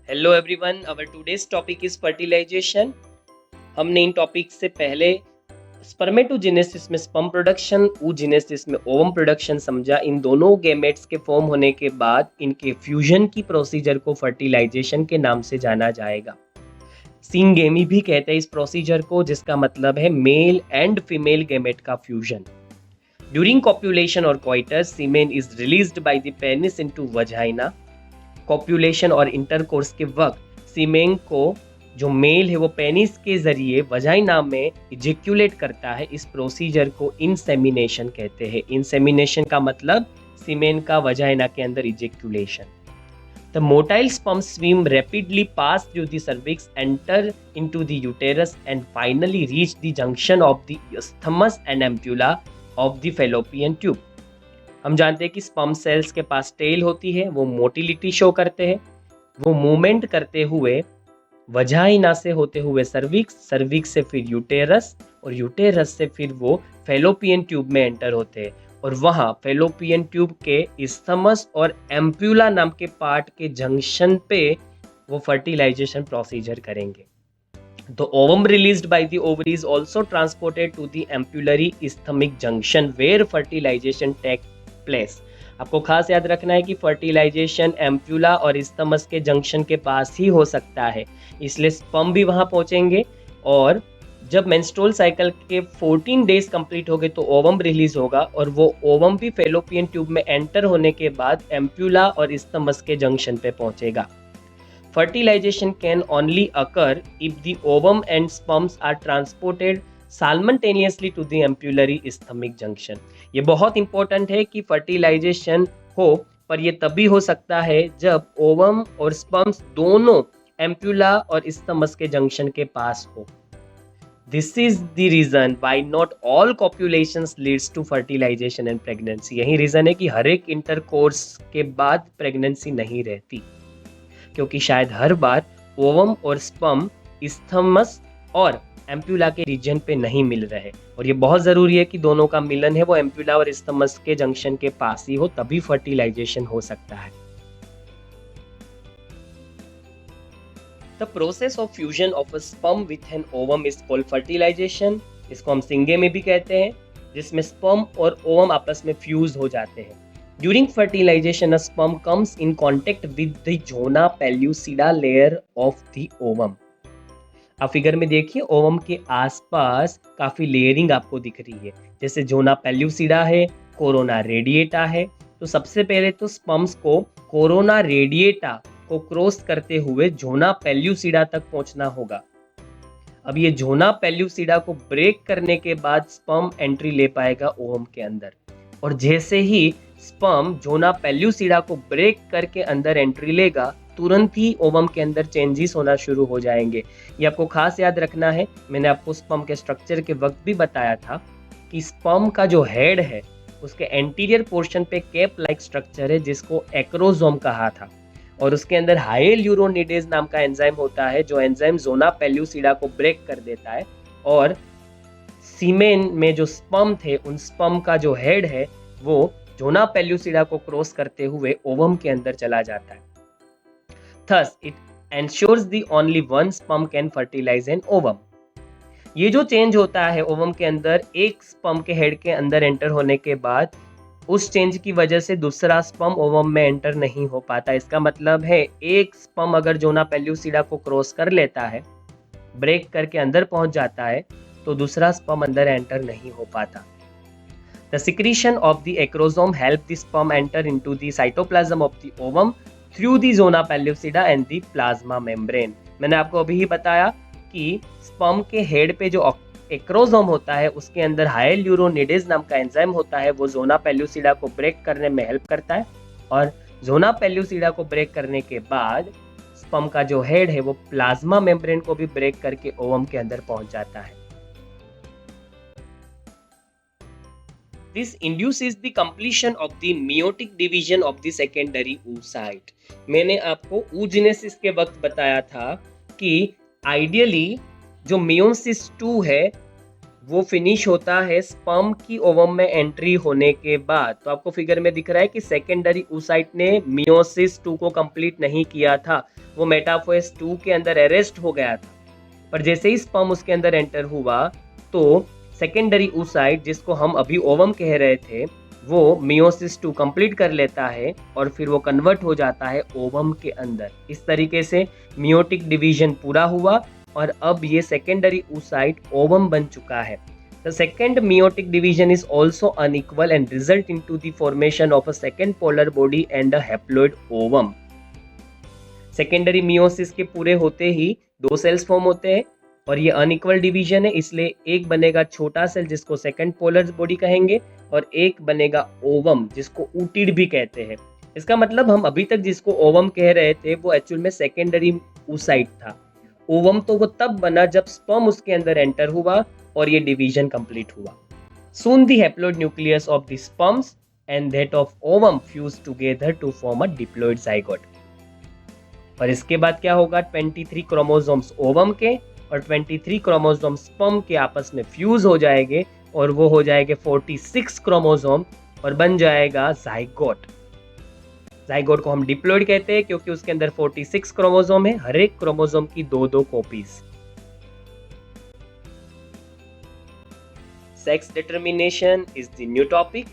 Hello everyone, our today's topic is fertilisation. हमने इन topic से पहले स्पर्मेटोजेनेसिस में स्पर्म प्रोडक्शन, oogenesis में ओवम प्रोडक्शन समझा। इन दोनों गैमेट्स के फॉर्म होने के बाद इनके फ्यूजन की प्रोसीजर को फर्टिलाइजेशन के नाम से जाना जाएगा। सिंगेमी भी कहते हैं इस प्रोसीजर को, जिसका मतलब है मेल एंड फीमेल गैमेट का फ्यूजन। ड्यूरिंग कॉप्यूलेशन और coitus, semen is released by the penis into vagina. Copulation और इंटरकोर्स के वक्त सीमेन को जो मेल है वो पेनिस के जरिए वजाइना में इजेक्यूलेट करता है। इस प्रोसीजर को इंसेमिनेशन कहते हैं। इंसेमिनेशन का मतलब सीमेन का वजाइना के अंदर ejaculation. The motile sperm swim rapidly pass through the cervix, enter into the uterus and finally reach the junction of the isthmus and ampulla of the fallopian tube. हम जानते हैं कि स्पर्म सेल्स के पास tell होती है, वो motility show करते हैं। वो मूवमेंट करते हुए वजाइना से होते हुए सर्विक्स, सर्विक्स से फिर यूटेरस और यूटेरस से फिर वो फेलोपियन ट्यूब में एंटर होते हैं और वहाँ फेलोपियन ट्यूब के isthmus और एम्प्यूला नाम के पार्ट के जंक्शन पे वो फर्टिलाइजेशन प्रोसीजर करेंगे। The ovum released by the ovary is also transported to the ampullary isthmic junction where fertilization takes place. आपको खास याद रखना है कि फर्टिलाइजेशन एम्प्यूला और इस्थमस के जंक्शन के पास ही हो सकता है, इसलिए स्पर्म भी वहां पहुंचेंगे। और जब मेंस्ट्रुअल साइकिल के 14 डेज कंप्लीट हो गए तो ओवम रिलीज होगा और वो ओवम भी फेलोपियन ट्यूब में एंटर होने के बाद एम्प्यूला और इस्थमस के जंक्शन पे पहुंचेगा। Fertilization can only occur if the ovum and sperms are transported simultaneously to the ampullary isthmic junction. ये बहुत इंपॉर्टेंट है कि फर्टिलाइजेशन हो, पर ये तभी हो सकता है जब ओवम और स्पर्म्स दोनों एम्प्यूला और isthmus के जंक्शन के पास हो। This is the reason why not all copulations leads to fertilization and pregnancy. यही रीजन है कि हर एक इंटरकोर्स के बाद प्रेगनेंसी नहीं रहती, क्योंकि शायद हर बार ओवम और स्पर्म isthmus और एम्प्यूला के रीजन पे नहीं मिल रहे। और ये बहुत ज़रूरी है कि दोनों का मिलन है वो एम्प्यूला और isthmus के जंक्शन के पास ही हो, तभी फर्टिलाइजेशन हो सकता है। The process of fusion of a sperm with an ovum is called fertilisation. इसको हम सिंगेमी भी कहते हैं, जिसमें स्पर्म और ओवम आपस में फ्यूज हो जाते हैं। During fertilization, a sperm comes in contact with the zona pellucida layer of the ovum. आप फिगर में देखिए, ओवम के आसपास काफी लेयरिंग आपको दिख रही है, जैसे जोना पेल्यूसिडा है, कोरोना रेडिएटा है। तो सबसे पहले तो स्पर्म्स को कोरोना रेडिएटा को क्रॉस करते हुए जोना पेल्यूसिडा तक पहुंचना होगा। अब ये जोना पेल्यूसिडा को ब्रेक करने के बाद स्पर्म एंट्री ले पाएगा ओवम के अंदर, और जैसे ही स्पर्म जोना पेल्यूसिडा को ब्रेक करके अंदर एंट्री लेगा, तुरंत ही ओवम के अंदर चेंजेस होना शुरू हो जाएंगे। ये आपको खास याद रखना है। मैंने आपको स्पर्म के स्ट्रक्चर के वक्त भी बताया था कि स्पर्म का जो हेड है उसके एंटीरियर पोर्शन पे कैप लाइक स्ट्रक्चर है, जिसको एक्रोसोम कहा था, और उसके अंदर हाइल्यूरोनिडेज नाम का एंजाइम होता है, जो एंजाइम जोना पेल्यूसिडा को ब्रेक कर देता है। और सीमेन में जो स्पर्म थे, उन स्पर्म का जो हेड है वो जोना पेल्यूसिडा को क्रॉस करते हुए ओवम के अंदर चला जाता है। Thus, it ensures the only one sperm can fertilize an ovum. ये जो चेंज होता है ओवम के अंदर, एक स्पर्म के हेड के अंदर एंटर होने के बाद उस चेंज की वजह से दूसरा स्पर्म ओवम में एंटर नहीं हो पाता। इसका मतलब है एक स्पर्म अगर जोना पेल्यूसिडा को क्रॉस कर लेता है, ब्रेक करके अंदर पहुंच जाता है, तो दूसरा स्पर्म अंदर एंटर नहीं हो पाता। The secretion of the acrosome help the sperm enter into the cytoplasm of the ovum through the zona pellucida and the plasma membrane. मैंने आपको अभी ही बताया कि स्पर्म के हेड पे जो एक्रोसोम होता है उसके अंदर हाइल्यूरोनिडेज नाम का एंजाइम होता है, वो जोना पेल्यूसिडा को ब्रेक करने में हेल्प करता है, और जोना पेल्यूसिडा को ब्रेक करने के बाद स्पर्म का जो हेड है वो प्लाज्मा मेम्ब्रेन को भी ब्रेक करके ओवम के अंदर पहुंच जाता है। This induces the completion of the meiotic division of the secondary oocyte. मैंने आपको oogenesis के वक्त बताया था कि आइडियली जो meiosis 2 है वो फिनिश होता है स्पर्म की ओवम में एंट्री होने के बाद। तो आपको फिगर में दिख रहा है कि सेकेंडरी oocyte ने मियोसिस 2 को कंप्लीट नहीं किया था, वो मेटाफेज 2 के अंदर अरेस्ट हो गया था। पर जैसे ही स्पर्म उसके अंदर एंटर हुआ तो सेकेंडरी oocyte, जिसको हम अभी ओवम कह रहे थे, वो मियोसिस 2 कंप्लीट कर लेता है और फिर वो कन्वर्ट हो जाता है ओवम के अंदर। इस तरीके से मियोटिक डिवीजन पूरा हुआ और अब ये सेकेंडरी oocyte ओवम बन चुका है। The second meiotic division is also unequal and result into the formation of a second polar body and a haploid ovum. Secondary meiosis के पूरे होते ही 2 सेल्स फॉर्म होते हैं और ये अनइक्वल डिवीजन है, इसलिए एक बनेगा छोटा सेल जिसको सेकंड पोलर बॉडी कहेंगे और एक बनेगा ओवम जिसको ऊटिड भी कहते हैं। इसका मतलब हम अभी तक जिसको ओवम कह रहे थे वो एक्चुअल में सेकेंडरी oocyte था। ओवम तो वो तब बना जब स्पर्म उसके अंदर एंटर हुआ और ये डिवीजन कंप्लीट हुआ। Soon the haploid nucleus of the sperms and that of ovum fuse together to form a diploid zygote. और इसके बाद क्या होगा, 23 क्रोमोसोम्स ओवम के और 23 क्रोमोसोम स्पर्म के आपस में फ्यूज हो जाएंगे और वो हो जाएंगे 46 क्रोमोसोम और बन जाएगा जाइगोट। जाइगोट को हम डिप्लॉइड कहते हैं क्योंकि उसके अंदर 46 क्रोमोसोम है, हर एक क्रोमोसोम की 2-2 copies. Sex determination is the new topic.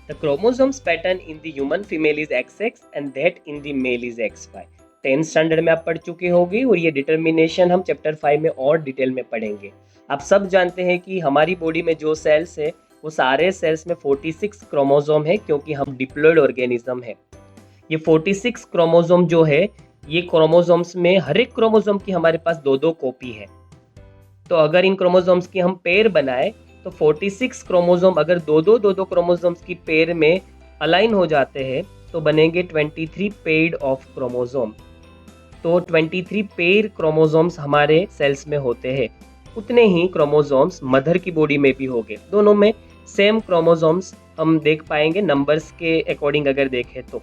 The chromosomes pattern in the human female is XX and that in the male is XY. 10th standard में आप पढ़ चुके होंगे और ये डिटर्मिनेशन हम चैप्टर 5 में और डिटेल में पढ़ेंगे। आप सब जानते हैं कि हमारी बॉडी में जो सेल्स है वो सारे सेल्स में 46 क्रोमोसोम है क्योंकि हम डिप्लॉइड ऑर्गेनिज्म है। ये 46 क्रोमोसोम जो है, ये क्रोमोसोम्स में हर एक क्रोमोसोम की हमारे पास 2-2 कॉपी है। तो अगर इन क्रोमोसोम्स की हम पेयर बनाए तो 46 क्रोमोसोम अगर 2-2 क्रोमोसोम्स की पेयर में अलाइन हो जाते हैं तो बनेंगे 23 पेयर्ड ऑफ क्रोमोसोम। तो 23 पेयर क्रोमोसोम्स हमारे सेल्स में होते हैं। उतने ही क्रोमोसोम्स मदर की बॉडी में भी होंगे। दोनों में सेम क्रोमोसोम्स हम देख पाएंगे नंबर्स के अकॉर्डिंग अगर देखें तो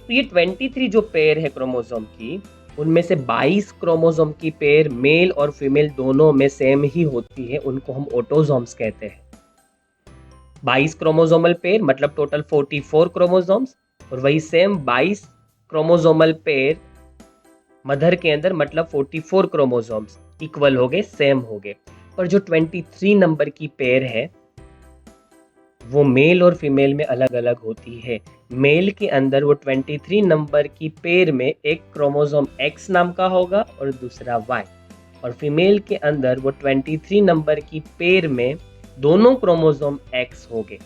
ये 23 जो पेयर है क्रोमोसोम की, उनमें से 22 क्रोमोसोम की पेयर मेल और फीमेल दोनों में सेम ही होती है, उनको हम ऑटोसोम्स कहते हैं। 22 क्रोमोसोमल पेयर मतलब टोटल 44 क्रोमोसोम्स और वही सेम 22 क्रोमोसोमल पेयर मदर के अंदर मतलब 44 क्रोमोसोम्स इक्वल हो गए, सेम हो गए। पर जो 23 नंबर की पेयर है वो मेल और फीमेल में अलग अलग होती है। मेल के अंदर वो 23 नंबर की पेयर में एक क्रोमोसोम X नाम का होगा और दूसरा Y, और फीमेल के अंदर वो 23 नंबर की पेयर में दोनों क्रोमोसोम X होंगे।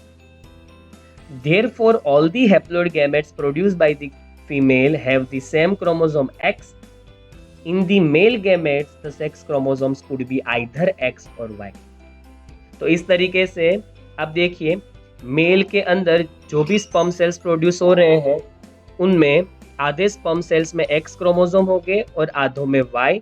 Therefore, all the haploid gametes produced by the female have the same chromosome X. In the male gametes, the sex chromosomes could be either X or Y. तो इस तरीके से अब देखिए, मेल के अंदर जो भी स्पर्म सेल्स प्रोड्यूस हो रहे हैं उनमें आधे स्पर्म सेल्स में X क्रोमोसोम होंगे और आधों में Y,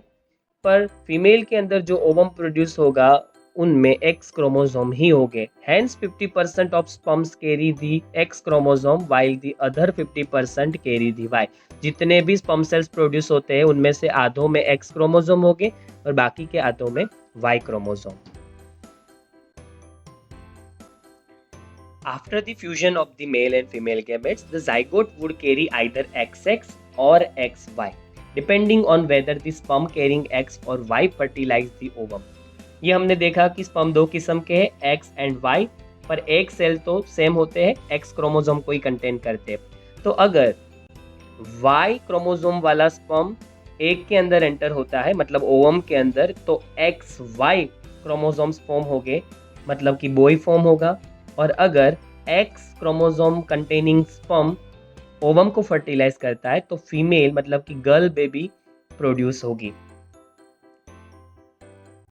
पर फीमेल के अंदर जो ओवम प्रोड्यूस होगा उनमें X क्रोमोसोम ही होंगे। Hence 50% of sperms carry the X chromosome while the other 50% carry the Y. जितने भी स्पर्म सेल्स प्रोड्यूस होते हैं उनमें से आधों में X क्रोमोसोम होंगे और बाकी के आधों में Y chromosome. After the fusion of the male and female gametes, the zygote would carry either XX or XY, depending on whether the sperm carrying X or Y fertilize the ovum. ये हमने देखा कि sperm 2 किस्म के हैं, X and Y, पर एक cell तो सेम होते हैं, X क्रोमोसोम को ही कंटेन करते हैं। तो अगर Y क्रोमोसोम वाला स्पर्म एक के अंदर एंटर होता है मतलब ओवम के अंदर, तो XY क्रोमोसोम्स फॉर्म हो गए मतलब कि बॉय फॉर्म होगा। और अगर X chromosome containing sperm ovum को फर्टिलाइज करता है तो फीमेल मतलब कि गर्ल बेबी प्रोड्यूस होगी।